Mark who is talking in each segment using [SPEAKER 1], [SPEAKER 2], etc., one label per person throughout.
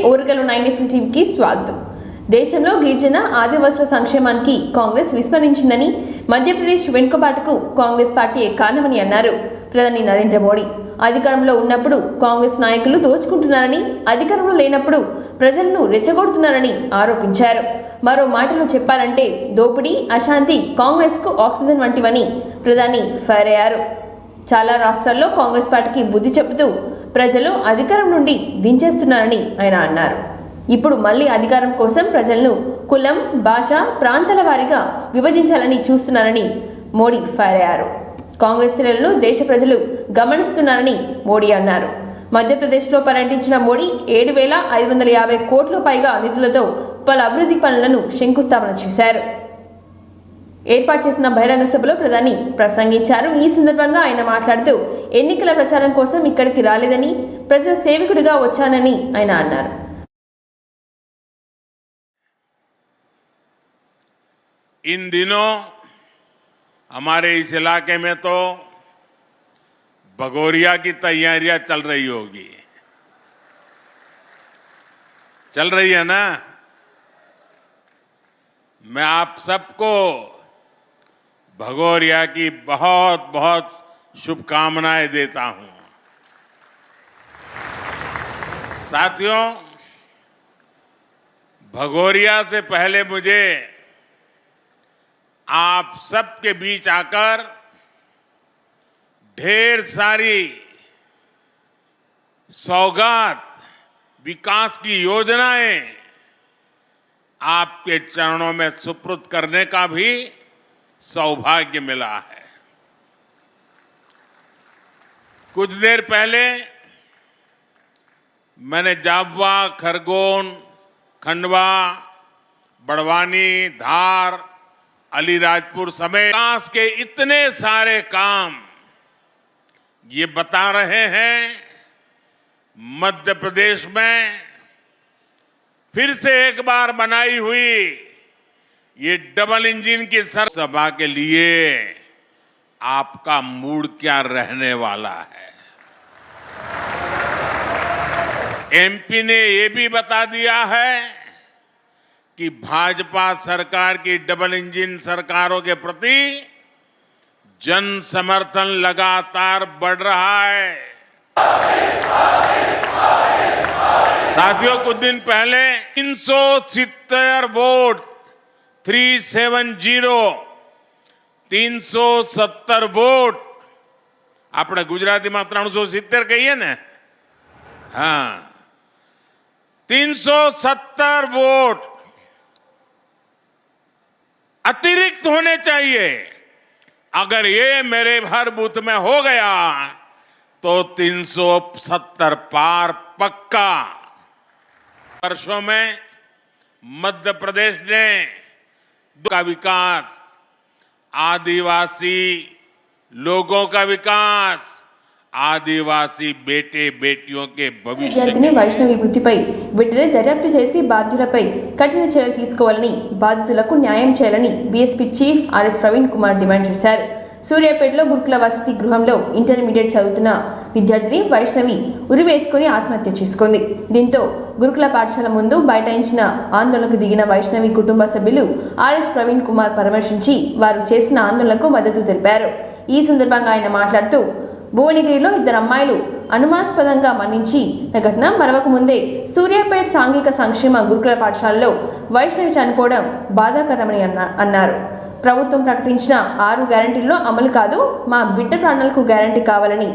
[SPEAKER 1] Orugallu 9 nation team కి స్వాగతం. దేశంలో గిరిజన ఆదివాసుల సంక్షేమానికి కాంగ్రెస్ విస్మరించిందని, మధ్యప్రదేశ్ వెనుకబాటుకు కాంగ్రెస్ పార్టీయే కారణమని అన్నారు ప్రధాని నరేంద్ర మోడీ. అధికారంలో ఉన్నప్పుడు కాంగ్రెస్ నాయకులు దోచుకుంటున్నారని, అధికారంలో లేనప్పుడు ప్రజలను రెచ్చగొడుతున్నారని ఆరోపించారు. మరో మాటలో చెప్పాలంటే దోపిడీ, అశాంతి కాంగ్రెస్ కు ఆక్సిజన్ వంటివని ప్రధాని ఫైర్ అయ్యారు. చాలా రాష్ట్రాల్లో కాంగ్రెస్ పార్టీకి బుద్ధి చెబుతూ ప్రజలు అధికారం నుండి దించేస్తున్నారని ఆయన అన్నారు. ఇప్పుడు మళ్లీ అధికారం కోసం ప్రజలను కులం, భాష, ప్రాంతాల వారీగా విభజించాలని చూస్తున్నారని మోడీ ఫైర్ అయ్యారు. కాంగ్రెస్ చర్యలను దేశ ప్రజలు గమనిస్తున్నారని మోడీ అన్నారు. మధ్యప్రదేశ్లో పర్యటించిన మోడీ 7,550 కోట్ల పైగా నిధులతో పలు అభివృద్ధి పనులను శంకుస్థాపన చేశారు. ఏర్పాటు చేసిన బహిరంగ సభలో ప్రధాని ప్రసంగించారు. ఈ సందర్భంగా ఆయన మాట్లాడుతూ ఎన్నికల ప్రచారం కోసం ఇక్కడికి రాలేదని, ప్రజల సేవకుడిగా వచ్చానని ఆయన అన్నారు.
[SPEAKER 2] इन दिनों हमारे इस इलाके में तो भगोरिया की तैयारियां चल रही होगी, चल रही है ना। मैं आप सबको भगोरिया की बहुत बहुत शुभकामनाएं देता हूं। साथियों, भगोरिया से पहले मुझे आप सबके बीच आकर ढेर सारी सौगात, विकास की योजनाएं आपके चरणों में सुपुर्द करने का भी सौभाग्य मिला है। कुछ देर पहले मैंने जाबुआ, खरगोन, खंडवा, बड़वानी, धार, अलीराजपुर समेत विकास के इतने सारे काम ये बता रहे हैं मध्य प्रदेश में फिर से एक बार बनाई हुई ये डबल इंजन की सभा के लिए आपका मूड क्या रहने वाला है। एमपी ने ये भी बता दिया है कि भाजपा सरकार की डबल इंजन सरकारों के प्रति जन समर्थन लगातार बढ़ रहा है। साथियों, कुछ दिन पहले 370 वोट 370 वोट આપણે ગુજરાતીમાં 370 કહીએ ને, हाँ, 370 वोट अतिरिक्त होने चाहिए। अगर ये मेरे हर बूथ में हो गया तो 370 पार पक्का। वर्षों में मध्य प्रदेश ने का विकास, आदिवासी लोगों का विकास, ఆదివాసీ బేటే బేటిयों के భవిష్యత్తుని
[SPEAKER 1] వైష్ణవి వృత్తిపై వెంటనే దర్యాప్తు చేసి బాధ్యులపై కఠిన చర్యలు తీసుకోవాలని, బాధితులకు న్యాయం చేయాలని BSP chief RS Praveen Kumar demand చేశారు. సూర్యాపేటలో గురుకుల వసతి గృహంలో ఇంటర్మీడియట్ చదువుతున్న విద్యార్థిని వైష్ణవి ఉరివేసుకుని ఆత్మహత్య చేసుకుంది. దీంతో గురుకుల పాఠశాల ముందు బైఠాయించిన ఆందోళనకు దిగిన వైష్ణవి కుటుంబ సభ్యులు ఆర్ఎస్ ప్రవీణ్ కుమార్ పరామర్శించి వారు చేసిన ఆందోళనకు మద్దతు తెలిపారు. ఈ సందర్భంగా ఆయన మాట్లాడుతూ భువనగిరిలో 2 అమ్మాయిలు అనుమానాస్పదంగా మరణించి ఘటన మరవక ముందే సూర్యాపేట సాంఘిక సంక్షేమ గురుకుల పాఠశాలలో వైష్ణవి చనిపోవడం బాధాకరమని అన్నారు. ప్రభుత్వం ప్రకటించిన 6 గ్యారెంటీల్లో అమలు కాదు, మా బిడ్డ ప్రాణాలకు గ్యారెంటీ కావాలని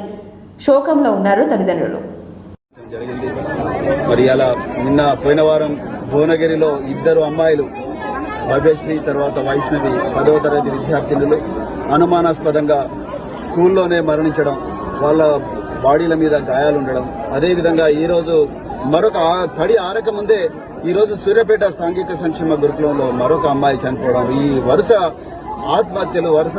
[SPEAKER 1] శోకంలో ఉన్నారు తల్లిదండ్రులు.
[SPEAKER 3] మరి అలా నిన్న పోయిన వారం భువనగిరిలో 2 అమ్మాయిలు భవ్యశ్రీ తర్వాత వైష్ణవి 10వ తరగతి విద్యార్థినులు అనుమానాస్పదంగా స్కూల్లోనే మరణించడం, వాళ్ళ బాడీల మీద గాయాలు ఉండడం, అదేవిధంగా ఈరోజు మరొక తడి ఆరక ముందే ఈరోజు సూర్యాపేట సాంఘిక సంక్షేమ గురుకులంలో మరొక అమ్మాయి చనిపోవడం, ఈ వరుస ఆత్మహత్యలు, వరుస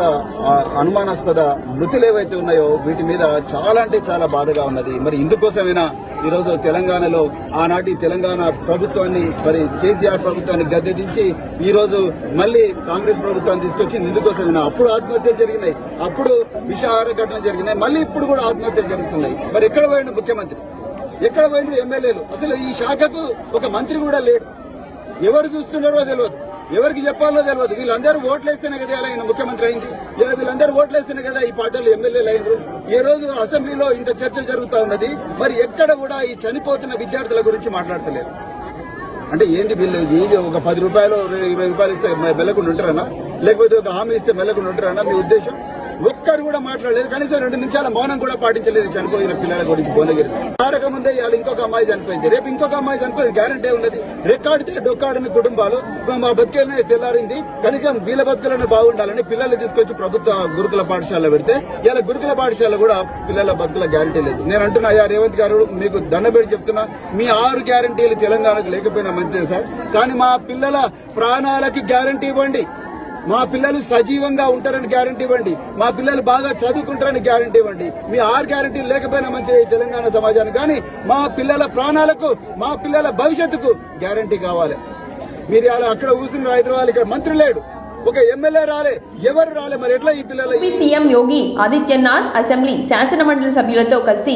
[SPEAKER 3] అనుమానాస్పద మృతులు ఏవైతే ఉన్నాయో వీటి మీద చాలా అంటే చాలా బాధగా ఉన్నది. మరి ఇందుకోసమైనా ఈరోజు తెలంగాణలో ఆనాటి తెలంగాణ ప్రభుత్వాన్ని, మరి కేసీఆర్ ప్రభుత్వాన్ని గద్దెదించి ఈరోజు మళ్ళీ కాంగ్రెస్ ప్రభుత్వాన్ని తీసుకొచ్చింది. ఇందుకోసమైనా అప్పుడు ఆత్మహత్యలు జరిగినాయి, అప్పుడు విషాహార ఘటనలు జరిగినాయి, మళ్ళీ ఇప్పుడు కూడా ఆత్మహత్యలు జరుగుతున్నాయి. మరి ఎక్కడ పోయిన ముఖ్యమంత్రి? ఎక్కడ పోయిన ఎమ్మెల్యేలు? అసలు ఈ శాఖకు ఒక మంత్రి కూడా లేడు. ఎవరు చూస్తున్నారో తెలియదు, ఎవరికి చెప్పాలో తెలియదు. వీళ్ళందరూ ఓట్లేస్తేనే కదా ఆయన ముఖ్యమంత్రి అయింది. వీళ్ళందరూ ఓట్లేస్తేనే కదా ఈ పార్టీలు ఎమ్మెల్యేలు అయినరు. ఈ రోజు అసెంబ్లీలో ఇంత చర్చ జరుగుతూ ఉన్నది, మరి ఎక్కడ కూడా ఈ చనిపోతున్న విద్యార్థుల గురించి మాట్లాడతలేదు. అంటే ఏంది బిల్లు? ఒక 10 రూపాయలు 20 రూపాయలు ఇస్తే మెల్లకుండా ఉంటారన్నా, లేకపోతే ఒక హామీ ఇస్తే మెల్లకుండా ఉంటారన్నా మీ ఉద్దేశం? ఒక్కరు కూడా మాట్లాడలేదు, కనీసం 2 నిమిషాల మౌనం కూడా పాటించలేదు చనిపోయిన పిల్లల గురించి. భువనగిరి ఆడక ముందే ఇవాళ ఇంకొక అమ్మాయి చనిపోయింది, రేపు ఇంకొక అమ్మాయి చనిపోయింది, గ్యారంటీ ఉన్నది. రెక్కాడితే డొక్కాడని కుటుంబాలు మా బతికేనే తెల్లారింది, కనీసం వీళ్ళ బతుకులను బాగుండాలని పిల్లల్ని తీసుకొచ్చి ప్రభుత్వ గురుకుల పాఠశాల పెడితే ఇలా గురుకుల పాఠశాల కూడా పిల్లల బతుకుల గ్యారంటీ లేదు. నేను అంటున్నా, అయ్యా రేవంత్ గారు మీకు దండబెట్టి చెప్తున్నా, మీ 6 గ్యారంటీలు తెలంగాణకు లేకపోయినా మంచిదే సార్, కానీ మా పిల్లల ప్రాణాలకి గ్యారంటీ ఇవ్వండి. మా పిల్లలు సజీవంగా ఉంటారని గ్యారంటీ ఇవ్వండి. మా పిల్లలు బాగా చదువుకుంటారని గ్యారంటీ ఇవ్వండి. మీ 6 గ్యారంటీలు లేకపోయినా మంచి తెలంగాణ సమాజానికి, కానీ మా పిల్లల ప్రాణాలకు, మా పిల్లల భవిష్యత్తుకు గ్యారంటీ కావాలి. మీరు అలా అక్కడ కూర్చున్న హైదరాబాద్, ఇక్కడ మంత్రి లేడు, ఒక ఎమ్మెల్యే రాలే, ఎవరు రాలే, మరి ఎట్లా ఈ పిల్లలు?
[SPEAKER 1] సీఎం యోగి ఆదిత్యనాథ్ అసెంబ్లీ శాసనమండలి సభ్యులతో కలిసి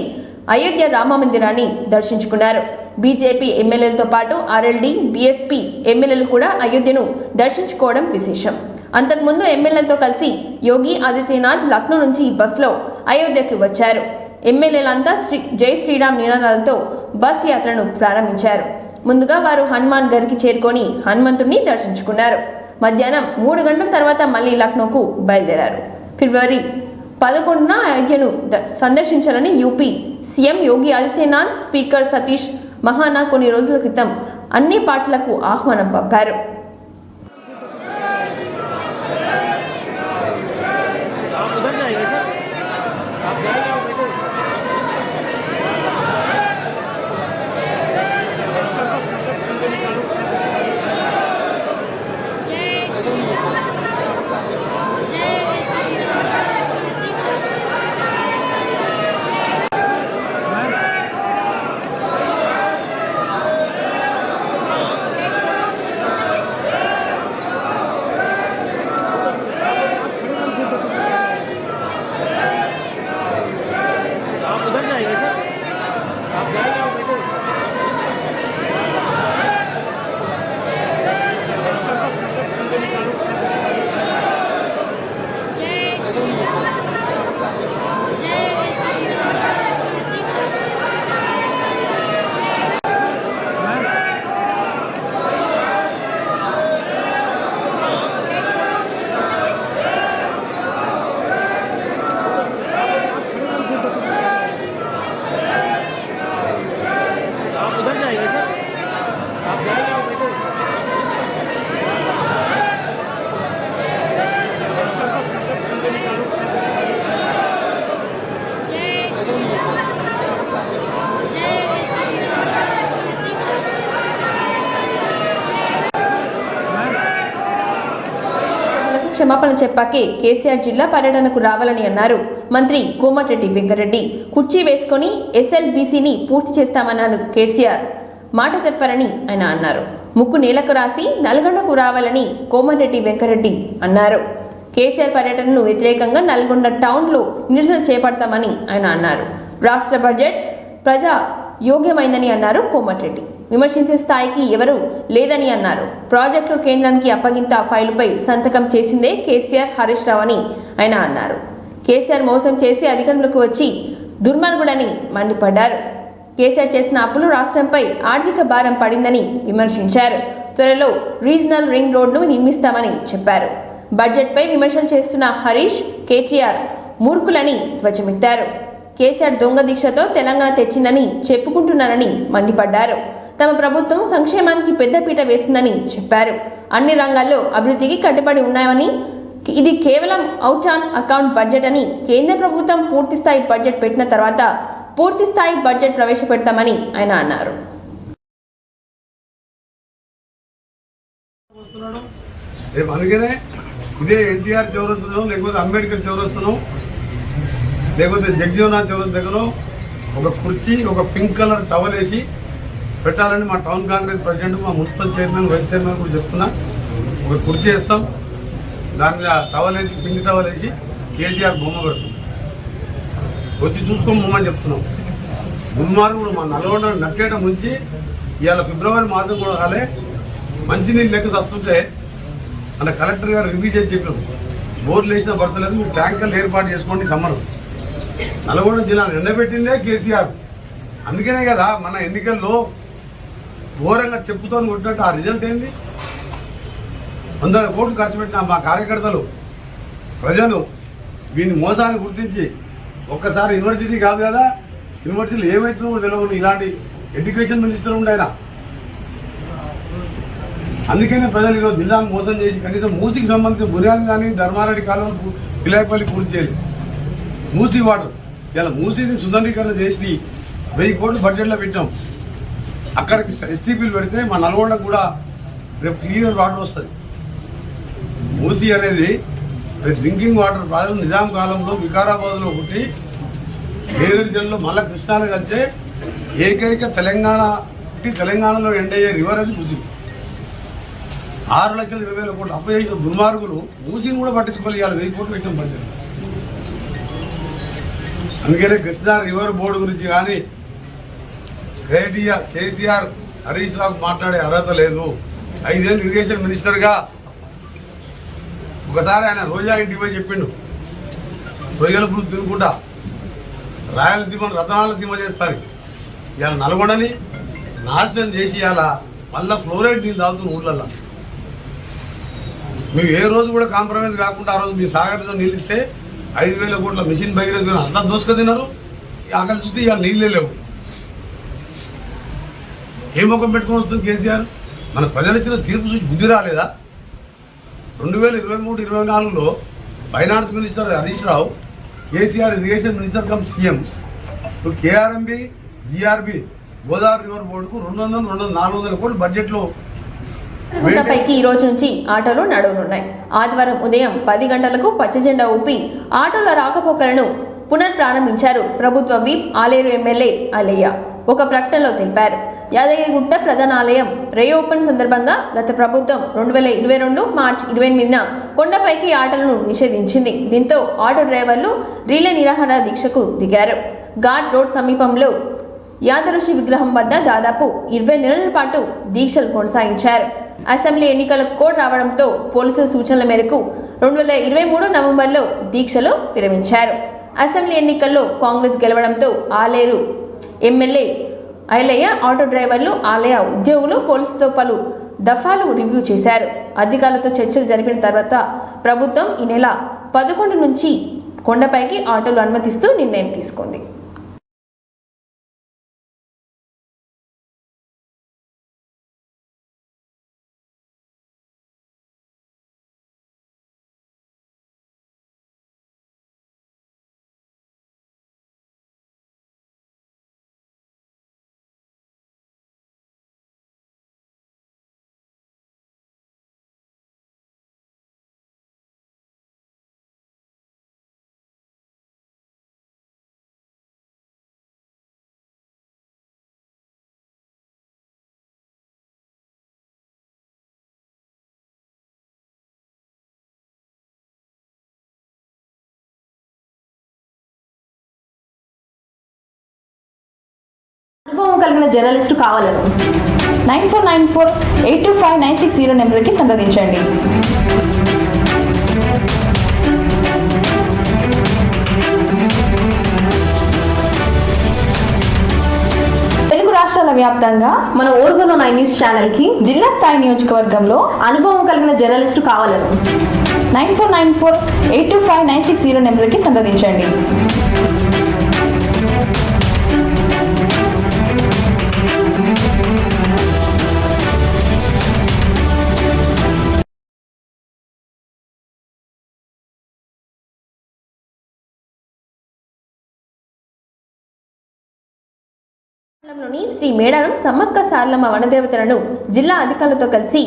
[SPEAKER 1] అయోధ్య రామ మందిరాన్ని దర్శించుకున్నారు. బీజేపీ ఎమ్మెల్యేలతో పాటు ఆర్ఎల్డీ, బీఎస్పీ ఎమ్మెల్యేలు కూడా అయోధ్యను దర్శించుకోవడం విశేషం. అంతకుముందు ఎమ్మెల్యేలతో కలిసి యోగి ఆదిత్యనాథ్ లక్నో నుంచి బస్సులో అయోధ్యకు వచ్చారు. ఎమ్మెల్యేలంతా జై శ్రీరామ్ నినాదాలతో బస్ యాత్రను ప్రారంభించారు. ముందుగా వారు హనుమాన్ గర్కి చేరుకొని హనుమంతుడిని దర్శించుకున్నారు. మధ్యాహ్నం 3 గంటల తర్వాత మళ్లీ లక్నోకు బయలుదేరారు. ఫిబ్రవరి 11న అయోధ్యను సందర్శించాలని UP CM Yogi Adityanath speaker Satish మహానా కొన్ని రోజుల క్రితం అన్ని పార్టీలకు ఆహ్వానం పంపారు. క్షమాపణ చెప్పాకే కేసీఆర్ జిల్లా పర్యటనకు రావాలని అన్నారు మంత్రి కోమటిరెడ్డి వెంకరెడ్డి. కుర్చీ వేసుకొని ఎస్ఎల్బీసీని పూర్తి చేస్తామన్నారు కేసీఆర్. మాట తప్పారని ఆయన అన్నారు. ముక్కు నేలకు రాసి నల్గొండకు రావాలని కోమటిరెడ్డి వెంకరెడ్డి అన్నారు. కేసీఆర్ పర్యటనను వ్యతిరేకంగా నల్గొండ టౌన్లో నిరసన చేపడతామని ఆయన అన్నారు. రాష్ట్ర బడ్జెట్ ప్రజా యోగ్యమైందని అన్నారు కోమటిరెడ్డి. విమర్శించే స్థాయికి ఎవరూ లేదని అన్నారు. ప్రాజెక్టులు కేంద్రానికి అప్పగింత ఫైలుపై సంతకం చేసిందే కేసీఆర్, హరీష్ రావు అని ఆయన అన్నారు. కేసీఆర్ మోసం చేసి అధికారంలోకి వచ్చి దుర్మార్గుడని మండిపడ్డారు. కేసీఆర్ చేసిన అప్పులు రాష్ట్రంపై ఆర్థిక భారం పడిందని విమర్శించారు. త్వరలో రీజనల్ రింగ్ రోడ్ను నిర్మిస్తామని చెప్పారు. బడ్జెట్పై విమర్శలు చేస్తున్న హరీష్, కేటీఆర్ మూర్ఖులని ధ్వజమెత్తారు. కేసీఆర్ దొంగ దీక్షతో తెలంగాణ తెచ్చిందని చెప్పుకుంటున్నారని మండిపడ్డారు. తమ ప్రభుత్వం సంక్షేమానికి పెద్దపీట వేస్తుందని చెప్పారు. అన్ని రంగాల్లో అభివృద్ధికి కట్టుబడి ఉన్నామని, ఇది కేవలం అవుట్ ఆన్ అకౌంట్ బడ్జెట్ అని, కేంద్ర ప్రభుత్వం పూర్తిస్థాయి బడ్జెట్ పెట్టిన తర్వాత పూర్తిస్థాయి బడ్జెట్ ప్రవేశపెడతామని ఆయన అన్నారు.
[SPEAKER 4] అందుకనే ఇదే ఎన్టీఆర్ చౌరస్తున్నాం, లేకపోతే అంబేద్కర్ చౌరస్తున్నాం, లేకపోతే జగజీవనాథ్ చౌరస్ దగ్గర ఒక కుర్చీ, ఒక పింక్ కలర్ టవల్ వేసి పెట్టాలని మా టౌన్ కాంగ్రెస్ ప్రెసిడెంట్, మా మున్సిపల్ చైర్మన్, వైస్ చైర్మన్ కూడా చెప్తున్నా. ఒక కుర్చీ వేస్తాం, దానిలో టవల్ వేసి, పింక్ టవల్ వేసి కేసీఆర్ బొమ్మ పెడుతున్నాం. వచ్చి చూసుకోమని చెప్తున్నాం. దుర్మార్గుడు మా నల్గొండ నట్టేట ముంచి ఇవాళ ఫిబ్రవరి మాసం కూడా కాలే మంచినీళ్ళు లెక్క వస్తుంటే మన కలెక్టర్ గారు రివ్యూ చేసి చెప్పారు, బోర్లు వేసిన భర్తలేదు, మీరు ట్యాంకర్లు ఏర్పాటు చేసుకోండి సమ్మర్. నల్గొండ జిల్లాను ఎండబెట్టిందే కేసీఆర్. అందుకనే కదా మన ఎన్నికల్లో ఘోరంగా చెప్పుతో కొట్టినట్టు ఆ రిజల్ట్ ఏంది? 100 కోట్లు ఖర్చు పెట్టిన మా కార్యకర్తలు ప్రజలు వీని మోసాన్ని గుర్తించి ఒక్కసారి యూనివర్సిటీ కాదు కదా, యూనివర్సిటీలు ఏమవుతుందో తెలియదు, ఇలాంటి ఎడ్యుకేషన్ మినిస్టర్ ఉండే ఆయన. అందుకనే ప్రజలు ఈరోజు జిల్లాను మోసం చేసి కనీసం మూసికి సంబంధించిన బుర్యాది కానీ ధర్మారెడ్డి కాలువలు పిలాయపల్లి పూర్తి చేయలేదు. మూసి వాటర్ ఇలా మూసిని సుందరీకరణ చేసి 1000 కోట్లు బడ్జెట్లో పెట్టాం. అక్కడికి ఎస్టీపీలు పెడితే మా నల్గొండకు కూడా రేపు క్లియర్ వాటర్ వస్తుంది. మూసి అనేది డ్రింకింగ్ వాటర్ ప్రజలు నిజాం కాలంలో వికారాబాద్లో పుట్టి నేరేడు జిల్లాలో మళ్ళా కృష్ణాలు కలిసే ఏకైక తెలంగాణలో ఎండయ్యే రివర్ అది మూసి. 6,20,000 కోట్లు అప్పు చేసిన దుర్మార్గులు మూసిని కూడా పట్టించుకోవాలి. 1000 కోట్లు పెట్టాం బడ్జెట్. అందుకనే కృష్ణా రివర్ బోర్డు గురించి కానీ కేసీఆర్ హరీష్ రావు మాట్లాడే అర్హత లేదు. 5 ఏళ్ళు ఇరిగేషన్ మినిస్టర్గా ఒకసారి ఆయన రోజా ఇంటికి పోయి చెప్పిండు, రొయ్యల పులుసు తినుకుంటా రాయలసీమను రతనాలసీమ చేస్తారు. ఇవాళ నల్గొండని నాశనం చేసి ఇవాళ మళ్ళా ఫ్లోరైడ్ నీళ్ళు తాగుతున్న ఊళ్ళల్లో. మేము ఏ రోజు కూడా కాంప్రమైజ్ కాకుండా ఆ రోజు మీ సాగర్తో నీళ్ళు ఇస్తే 5,000 కోట్ల మిషన్ భగీరథ అంతా దోసుక తిన్నారు. అక్కడ చూస్తే ఇవాళ నీళ్ళే లేవు. ఏ ముఖం పెట్టుకొని వస్తుంది కేసీఆర్? మన ప్రజలు ఇచ్చిన తీర్పు చూసి బుద్ధి రాలేదా? 2023-24లో finance minister Harish Rao, KCR irrigation minister cum CM. ఇప్పుడు కేఆర్ఎంబి జీఆర్బి గోదావరి రివర్ బోర్డుకు 200-400 కోట్లు బడ్జెట్లో
[SPEAKER 1] పైకి ఈ రోజు నుంచి ఆటోలు నడవనున్నాయి. ఆదివారం ఉదయం 10 గంటలకు పచ్చజెండా ఊపి ఆటోల రాకపోకలను పునఃప్రారంభించారు ప్రభుత్వ విప్ ఆలేరు ఎమ్మెల్యే అలయ్య ఒక ప్రకటనలో తెలిపారు. యాదగిరిగుట్ట ప్రధాన ఆలయం రీఓపెన్ సందర్భంగా గత ప్రభుత్వం 2022 మార్చి 28న కొండపైకి ఆటోలను నిషేధించింది. దీంతో ఆటో డ్రైవర్లు రీలే నిరాహార దీక్షకు దిగారు. ఘాట్ రోడ్ సమీపంలో యాదఋషి విగ్రహం వద్ద దాదాపు 20 నెలల పాటు దీక్షలు కొనసాగించారు. అసెంబ్లీ ఎన్నికల కోడ్ రావడంతో పోలీసుల సూచనల మేరకు 2023 నవంబర్లో దీక్షలు విరమించారు. అసెంబ్లీ ఎన్నికల్లో కాంగ్రెస్ గెలవడంతో ఆలేరు ఎమ్మెల్యే ఐలయ్య ఆటో డ్రైవర్లు, ఆలయ ఉద్యోగులు పోలీసులతో పలు దఫాలు రివ్యూ చేశారు. అధికారులతో చర్చలు జరిపిన తర్వాత ప్రభుత్వం ఈ నెల 11 నుంచి కొండపైకి ఆటోలు అనుమతిస్తూ నిర్ణయం తీసుకుంది.
[SPEAKER 5] అనుభవం కలిగిన జర్నలిస్టు కావాలను 9494825960 నెంబర్కి సంప్రదించండి. తెలుగు రాష్ట్రాల వ్యాప్తంగా మన ఓర్గన్ 9 న్యూస్ ఛానల్కి జిల్లా స్థాయి నియోజకవర్గంలో అనుభవం కలిగిన జర్నలిస్టు కావాలను 9494825960 నెంబర్కి సంప్రదించండి.
[SPEAKER 1] లోని శ్రీ మేడారం సమ్మక్క సారలమ్మ వనదేవతలను జిల్లా అధికారులతో కలిసి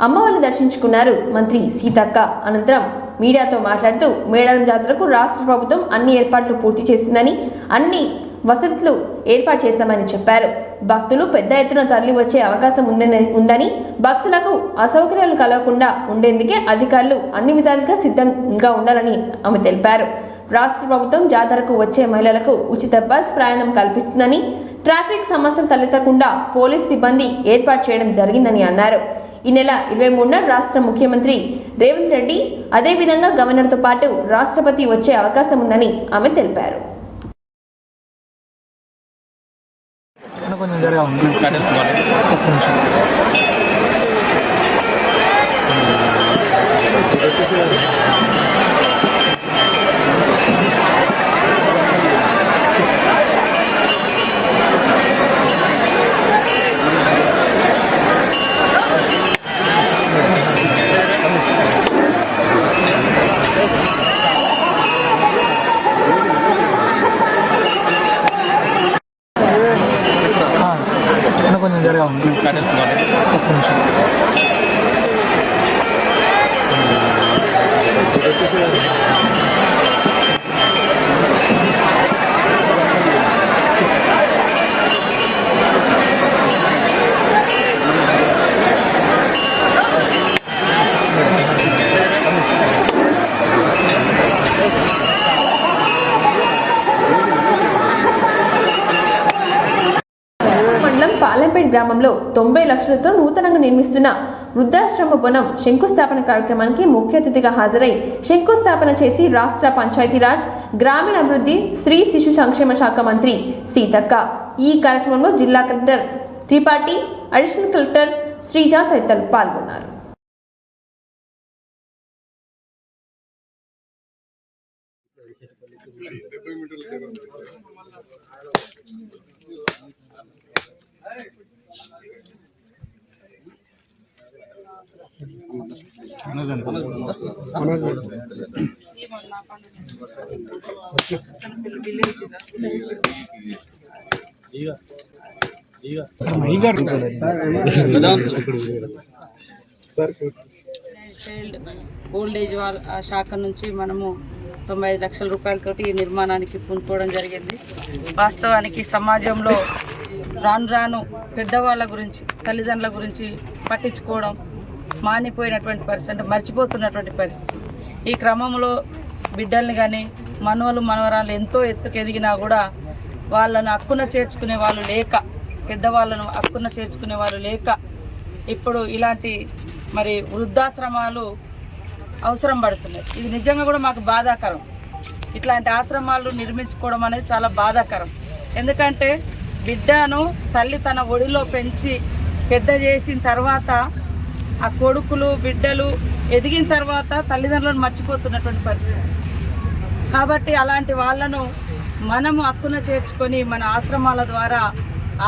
[SPEAKER 1] అమ్మవారిని దర్శించుకున్నారు మంత్రి సీతక్క. అనంతరం మీడియాతో మాట్లాడుతూ మేడారం జాతరకు రాష్ట్ర ప్రభుత్వం అన్ని ఏర్పాట్లు పూర్తి చేసిందని, అన్ని వసతులు ఏర్పాటు చేస్తామని చెప్పారు. భక్తులు పెద్ద ఎత్తున తరలి వచ్చే అవకాశం ఉందని, భక్తులకు అసౌకర్యాలు కలగకుండా ఉండేందుకే అధికారులు అన్ని విధాలుగా సిద్ధంగా ఉండాలని ఆమె తెలిపారు. రాష్ట్ర ప్రభుత్వం జాతరకు వచ్చే మహిళలకు ఉచిత బస్ ప్రయాణం కల్పిస్తుందని, ట్రాఫిక్ సమస్యలు తలెత్తకుండా పోలీస్ సిబ్బంది ఏర్పాటు చేయడం జరిగిందని అన్నారు. ఈ నెల 23న రాష్ట్ర ముఖ్యమంత్రి రేవంత్ రెడ్డి అదేవిధంగా గవర్నర్తో పాటు రాష్ట్రపతి వచ్చే అవకాశం ఉందని ఆమె తెలిపారు.
[SPEAKER 6] కొంచెం జరగా ఉంది. ఒక్క నిమిషం.
[SPEAKER 1] పాలెంపేట గ్రామంలో 90 లక్షలతో నూతనంగా నిర్మిస్తున్న వృద్ధాశ్రమ భవనం శంకుస్థాపన కార్యక్రమానికి ముఖ్య అతిథిగా హాజరై శంకుస్థాపన చేసి రాష్ట్ర పంచాయతీరాజ్ గ్రామీణాభివృద్ధి స్త్రీ శిశు సంక్షేమ శాఖ మంత్రి సీతక్క. ఈ కార్యక్రమంలో జిల్లా collector Tripathi, additional collector Sreeja తదితరులు పాల్గొన్నారు.
[SPEAKER 7] ఓల్డ్ ఏజ్ శాఖ నుంచి మనము 95 లక్షల రూపాయలతోటి ఈ నిర్మాణానికి పూనుకోవడం జరిగింది. వాస్తవానికి సమాజంలో రాను రాను పెద్దవాళ్ళ గురించి, తల్లిదండ్రుల గురించి పట్టించుకోవడం మానిపోయినటువంటి పరిస్థితి, అంటే మర్చిపోతున్నటువంటి పరిస్థితి. ఈ క్రమంలో బిడ్డల్ని కానీ మనవలు మనవరాలు ఎంతో ఎత్తుకు ఎదిగినా కూడా వాళ్ళను హక్కున చేర్చుకునే వాళ్ళు లేక, పెద్దవాళ్ళను హక్కున చేర్చుకునే వాళ్ళు లేక ఇప్పుడు ఇలాంటి మరి వృద్ధాశ్రమాలు అవసరం పడుతున్నాయి. ఇది నిజంగా కూడా మాకు బాధాకరం. ఇట్లాంటి ఆశ్రమాలు నిర్మించుకోవడం అనేది చాలా బాధాకరం. ఎందుకంటే బిడ్డను తల్లి తన ఒడిలో పెంచి పెద్ద చేసిన తర్వాత ఆ కొడుకులు బిడ్డలు ఎదిగిన తర్వాత తల్లిదండ్రులను మర్చిపోతున్నటువంటి పరిస్థితి. కాబట్టి అలాంటి వాళ్ళను మనము హక్కున చేర్చుకొని మన ఆశ్రమాల ద్వారా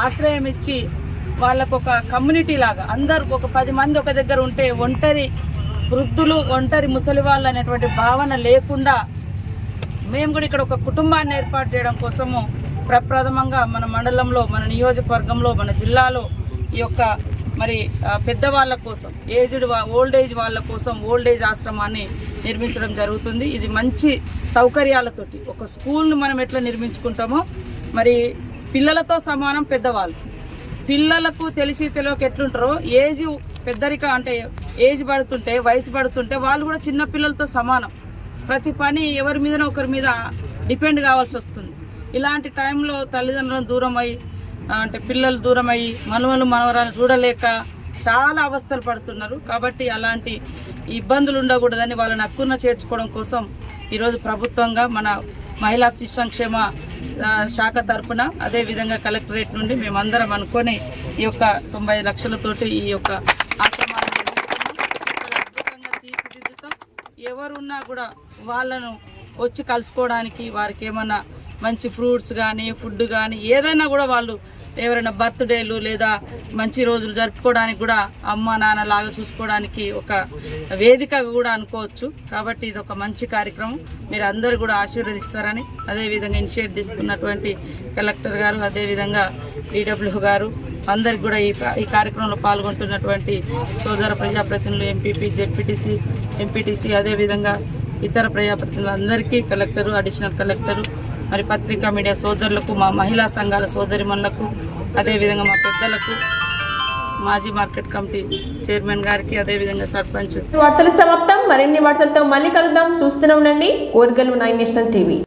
[SPEAKER 7] ఆశ్రయం ఇచ్చి వాళ్ళకు ఒక కమ్యూనిటీ లాగా అందరూ ఒక 10 మంది ఒక దగ్గర ఉంటే ఒంటరి వృద్ధులు, ఒంటరి ముసలి వాళ్ళు అనేటువంటి భావన లేకుండా మేము కూడా ఇక్కడ ఒక కుటుంబాన్ని ఏర్పాటు చేయడం కోసము ప్రప్రథమంగా మన మండలంలో, మన నియోజకవర్గంలో, మన జిల్లాలో ఈ యొక్క మరి పెద్దవాళ్ళ కోసం, ఓల్డ్ ఏజ్ వాళ్ళ కోసం ఓల్డ్ ఏజ్ ఆశ్రమాన్ని నిర్మించడం జరుగుతుంది. ఇది మంచి సౌకర్యాలతోటి ఒక స్కూల్ని మనం ఎట్లా నిర్మించుకుంటామో మరి పిల్లలతో సమానం పెద్దవాళ్ళు. పిల్లలకు తెలియక ఎట్లుంటారో ఏజ్ పెద్దరిక అంటే ఏజ్ పడుతుంటే, వయసు పడుతుంటే వాళ్ళు కూడా చిన్న పిల్లలతో సమానం. ప్రతి పని ఎవరి మీదనో ఒకరి మీద డిపెండ్ కావాల్సి వస్తుంది. ఇలాంటి టైంలో తల్లిదండ్రులను దూరం అయ్యి, అంటే పిల్లలు దూరం అయ్యి మనవలు మనవరాలు చూడలేక చాలా అవస్థలు పడుతున్నారు. కాబట్టి అలాంటి ఇబ్బందులు ఉండకూడదని వాళ్ళని హక్కున చేర్చుకోవడం కోసం ఈరోజు ప్రభుత్వంగా మన మహిళా శిశు సంక్షేమ శాఖ తరఫున అదేవిధంగా కలెక్టరేట్ నుండి మేమందరం అనుకొని ఈ యొక్క 90 లక్షలతోటి ఈ యొక్క ఆశ్రమాన్ని అద్భుతంగా తీర్చిదిద్దుతాం. ఎవరున్నా కూడా వాళ్ళను వచ్చి కలుసుకోవడానికి, వారికి ఏమన్నా మంచి ఫ్రూట్స్ కానీ ఫుడ్ కానీ ఏదైనా కూడా వాళ్ళు ఎవరైనా బర్త్డేలు లేదా మంచి రోజులు జరుపుకోవడానికి కూడా అమ్మ నాన్న లాగా చూసుకోవడానికి ఒక వేదిక కూడా అనుకోవచ్చు. కాబట్టి ఇది ఒక మంచి కార్యక్రమం. మీరు అందరూ కూడా ఆశీర్వదిస్తారని, అదేవిధంగా ఇనిషియేట్ తీసుకున్నటువంటి కలెక్టర్ గారు, అదేవిధంగా DW గారు, అందరికి కూడా ఈ కార్యక్రమంలో పాల్గొంటున్నటువంటి సోదర ప్రజాప్రతినిధులు, ఎంపీపీ, జెడ్పీటీసీ, ఎంపీటీసీ, అదేవిధంగా ఇతర ప్రజాప్రతినిధులు అందరికీ, కలెక్టరు, అడిషనల్ కలెక్టరు, మరి పత్రికా మీడియా సోదరులకు, మా మహిళా సంఘాల సోదరిమణులకు, అదేవిధంగా మా పెద్దలకు, మాజీ మార్కెట్ కమిటీ చైర్మన్ గారికి, అదేవిధంగా సర్పంచ్.
[SPEAKER 1] వార్తలు సమాప్తం. మరిన్ని వార్తలతో మళ్ళీ కలుద్దాం. చూస్తూనే ఉండండి ఓర్గల్ 9 నేషనల్ టీవీ.